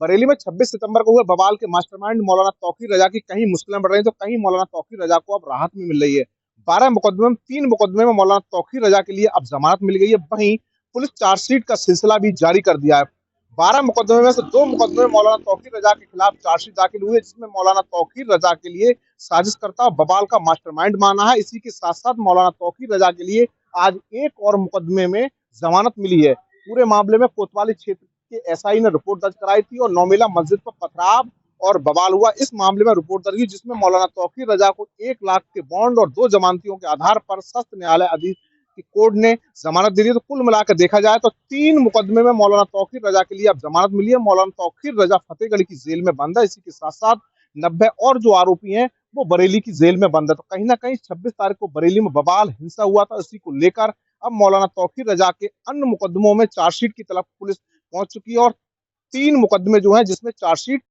बरेली में 26 सितंबर को हुए बवाल के मास्टरमाइंड मौलाना तौकीर रजा की कहीं मुश्किलें बढ़ रही हैं तो कहीं मौलाना तौकीर रजा को अब राहत भी मिल रही है। 12 मुकदमे में 3 मुकदमे में मौलाना तौकीर रजा के लिए अब जमानत मिल गई है। वहीं पुलिस चार्जशीट का सिलसिला भी जारी कर दिया है। 12 मुकदमे में से 2 मुकदमे में मौलाना तौकीर रजा के खिलाफ चार्जशीट दाखिल हुई है, जिसमें मौलाना तौकीर रजा के लिए साजिशकर्ता बवाल का मास्टरमाइंड माना है। इसी के साथ साथ मौलाना तौकीर रजा के लिए आज एक और मुकदमे में जमानत मिली है। पूरे मामले में कोतवाली क्षेत्र के एसआई ने रिपोर्ट दर्ज कराई थी और नौमेला मस्जिद पर पथराव और बवाल हुआ। इस मामले में रिपोर्ट दर्ज हुई जिसमें मौलाना तौकीर रजा को 1 लाख के बॉन्ड और 2 जमानतियों के आधार पर सख्त न्यायालय अधीन की कोर्ट ने जमानत दे दी। तो कुल मिलाकर देखा जाए तो 3 मुकदमे में मौलाना तौकीर रजा के लिए अब जमानत मिली है। मौलाना तौकीर रजा फतेहगढ़ की जेल में बंद है। इसी के साथ साथ 90 और जो आरोपी हैं वो बरेली की जेल में बंद है। तो कहीं ना कहीं 26 तारीख को बरेली में बवाल हिंसा हुआ था, इसी को लेकर अब मौलाना तौकीर रजा के अन्य मुकदमों में चार्जशीट की तरफ पुलिस पहुंच चुकी है और 3 मुकदमे जो हैं जिसमें चार्जशीट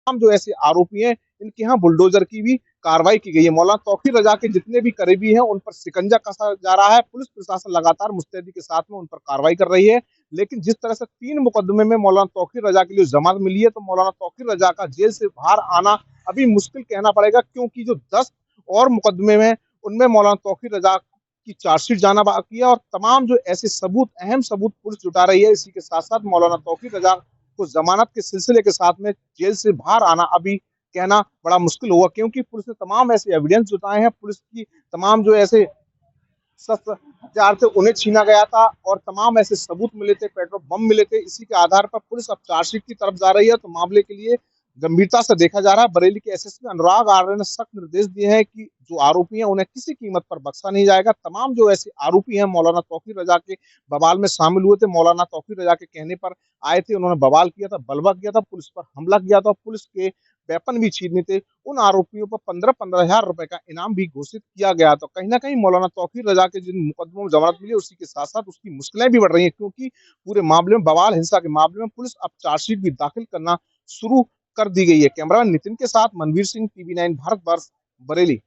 जो ऐसे आरोपी हैं इनके यहाँ बुलडोजर की भी कार्रवाई की गई है। मौलाना तौकीर रजा के जितने भी करीबी हैं उन पर शिकंजा कसा जा रहा है। पुलिस प्रशासन लगातार मुस्तैदी के साथ में उन पर कार्रवाई कर रही है। लेकिन जिस तरह से 3 मुकदमे में मौलाना तौकीर रजा के लिए जमानत मिली है तो मौलाना तौकीर रजा का जेल से बाहर आना अभी मुश्किल कहना पड़ेगा, क्योंकि जो 10 और मुकदमे में उनमें मौलाना तौकीर रजा की चार्जशीट जाना बाकी है और तमाम जो ऐसे सबूत, अहम सबूत पुलिस जुटा रही है। इसी के साथ साथ मौलाना तौकीर रजा को जमानत के सिलसिले के साथ में जेल से बाहर आना अभी कहना बड़ा मुश्किल होगा, क्योंकि पुलिस ने तमाम ऐसे एविडेंस जुटाए हैं। पुलिस की तमाम जो ऐसे शस्त्र हथियार थे उन्हें छीना गया था और तमाम ऐसे सबूत मिले थे, पेट्रोल बम मिले थे। इसी के आधार पर पुलिस अब चार्जशीट की तरफ जा रही है। तो मामले के लिए गंभीरता से देखा जा रहा है। बरेली के एसएसपी अनुराग आर्य ने सख्त निर्देश दिए हैं कि जो आरोपी हैं उन्हें किसी कीमत पर बख्शा नहीं जाएगा। तमाम जो ऐसे आरोपी हैं मौलाना तौकीर रजा के बवाल में शामिल हुए थे, मौलाना तौकीर रजा के कहने पर आए थे, उन्होंने बवाल किया था, बलवा किया था, पुलिस पर हमला किया था, पुलिस के वेपन भी छीने थे। उन आरोपियों पर 15-15 हजार रुपए का इनाम भी घोषित किया गया। तो कहीं ना कहीं मौलाना तौकीर रजा के जिन मुकदमों में जमानत मिली उसी के साथ साथ उसकी मुश्किलें भी बढ़ रही हैं, क्योंकि पूरे मामले में बवाल हिंसा के मामले में पुलिस अब चार्जशीट भी दाखिल करना शुरू कर दी गई है। कैमरामैन नितिन के साथ मनवीर सिंह, टीवी 9 भारत वर्ष, बरेली।